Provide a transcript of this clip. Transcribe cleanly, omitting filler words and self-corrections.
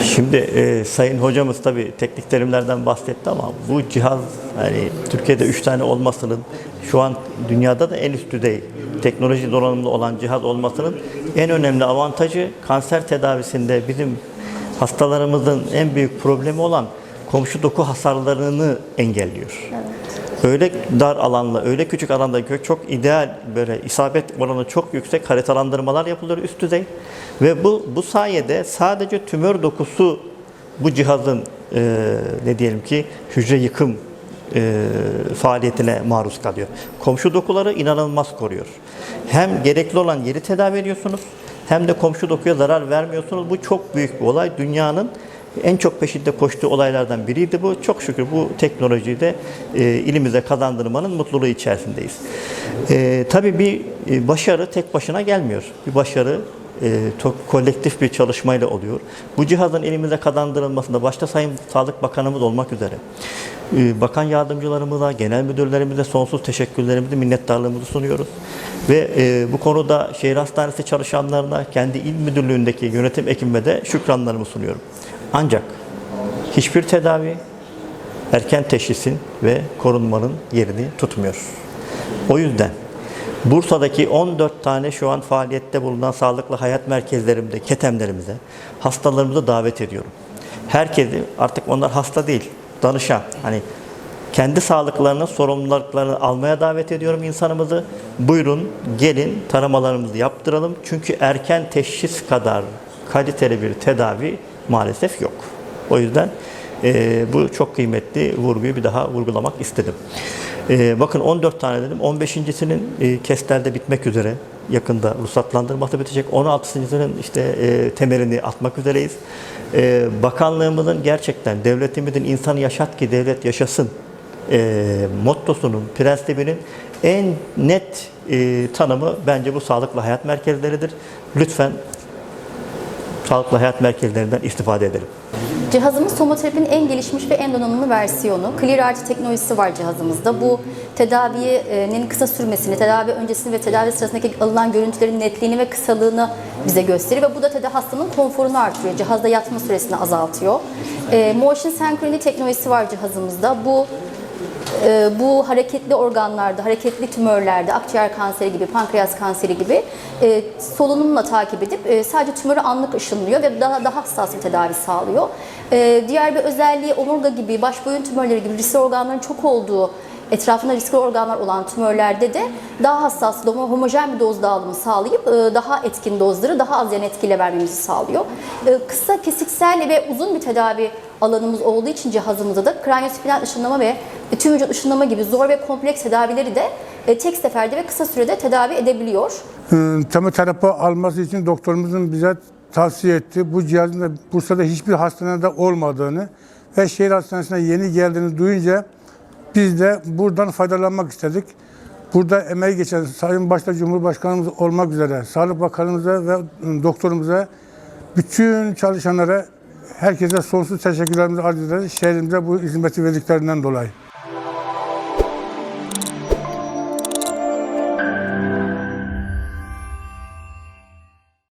Şimdi Sayın Hocamız tabii teknik terimlerden bahsetti ama bu cihaz hani Türkiye'de 3 tane olmasının, şu an dünyada da en üst düzey teknoloji donanımlı olan cihaz olmasının en önemli avantajı, kanser tedavisinde bizim hastalarımızın en büyük problemi olan komşu doku hasarlarını engelliyor. Evet. Öyle dar alanla, öyle küçük alanda çok ideal, böyle isabet oranı çok yüksek haritalandırmalar yapılıyor üst düzey. Ve bu sayede sadece tümör dokusu bu cihazın ne diyelim ki hücre yıkım faaliyetine maruz kalıyor. Komşu dokuları inanılmaz koruyor. Hem gerekli olan yeri tedavi ediyorsunuz, hem de komşu dokuya zarar vermiyorsunuz. Bu çok büyük bir olay. Dünyanın en çok peşinde koştuğu olaylardan biriydi bu. Çok şükür bu teknolojiyi de ilimize kazandırmanın mutluluğu içerisindeyiz. Tabii bir başarı tek başına gelmiyor. Bir başarı çok kolektif bir çalışmayla oluyor. Bu cihazın elimize kazandırılmasında başta Sayın Sağlık Bakanımız olmak üzere bakan yardımcılarımıza, genel müdürlerimize sonsuz teşekkürlerimizi, minnettarlığımızı sunuyoruz. Ve bu konuda şehir hastanesi çalışanlarına, kendi il müdürlüğündeki yönetim ekibime de şükranlarımı sunuyorum. Ancak hiçbir tedavi erken teşhisin ve korunmanın yerini tutmuyor. O yüzden Bursa'daki 14 tane şu an faaliyette bulunan sağlıklı hayat merkezlerimde, ketemlerimize hastalarımızı davet ediyorum. Herkesi, artık onlar hasta değil, danışan, hani kendi sağlıklarının sorumluluklarını almaya davet ediyorum insanımızı. Buyurun, gelin taramalarımızı yaptıralım. Çünkü erken teşhis kadar kaliteli bir tedavi maalesef yok. O yüzden bu çok kıymetli vurguyu bir daha vurgulamak istedim. Bakın 14 tane dedim. 15.'sinin KES'lerde bitmek üzere. Yakında ruhsatlandırması bitecek. 16.'sının işte temelini atmak üzereyiz. Bakanlığımızın gerçekten devletimizin insanı yaşat ki devlet yaşasın mottosunun, prensibinin en net tanımı bence bu sağlıklı hayat merkezleridir. Lütfen sağlıklı hayat merkezlerinden istifade edelim. Cihazımız tomoterapinin en gelişmiş ve en donanımlı versiyonu. ClearRT teknolojisi var cihazımızda. Bu tedavinin kısa sürmesini, tedavi öncesini ve tedavi sırasındaki alınan görüntülerin netliğini ve kısalığını bize gösterir ve bu da hastanın konforunu artırıyor. Cihazda yatma süresini azaltıyor. Motion Synchrony teknolojisi var cihazımızda. Bu hareketli organlarda, hareketli tümörlerde, akciğer kanseri gibi, pankreas kanseri gibi solunumla takip edip sadece tümörü anlık ışınlıyor ve daha hassas bir tedavi sağlıyor. Diğer bir özelliği omurga gibi, baş boyun tümörleri gibi riskli organların çok olduğu, etrafında riskli organlar olan tümörlerde de daha hassas, homojen bir doz dağılımı sağlayıp daha etkin dozları daha az yan etkiyle vermemizi sağlıyor. Kısa, kesiksel ve uzun bir tedavi alanımız olduğu için cihazımızda da kraniospinal ışınlama ve tüm vücut ışınlama gibi zor ve kompleks tedavileri de tek seferde ve kısa sürede tedavi edebiliyor. Tomoterapi alması için doktorumuzun bize tavsiye etti. Bu cihazın da Bursa'da hiçbir hastanede olmadığını ve şehir hastanesine yeni geldiğini duyunca biz de buradan faydalanmak istedik. Burada emeği geçen Sayın Başta Cumhurbaşkanımız olmak üzere Sağlık Bakanımıza ve doktorumuza, bütün çalışanlara, herkese sonsuz teşekkürlerimizi arz ederiz. Şehrimize bu hizmeti verdiklerinden dolayı.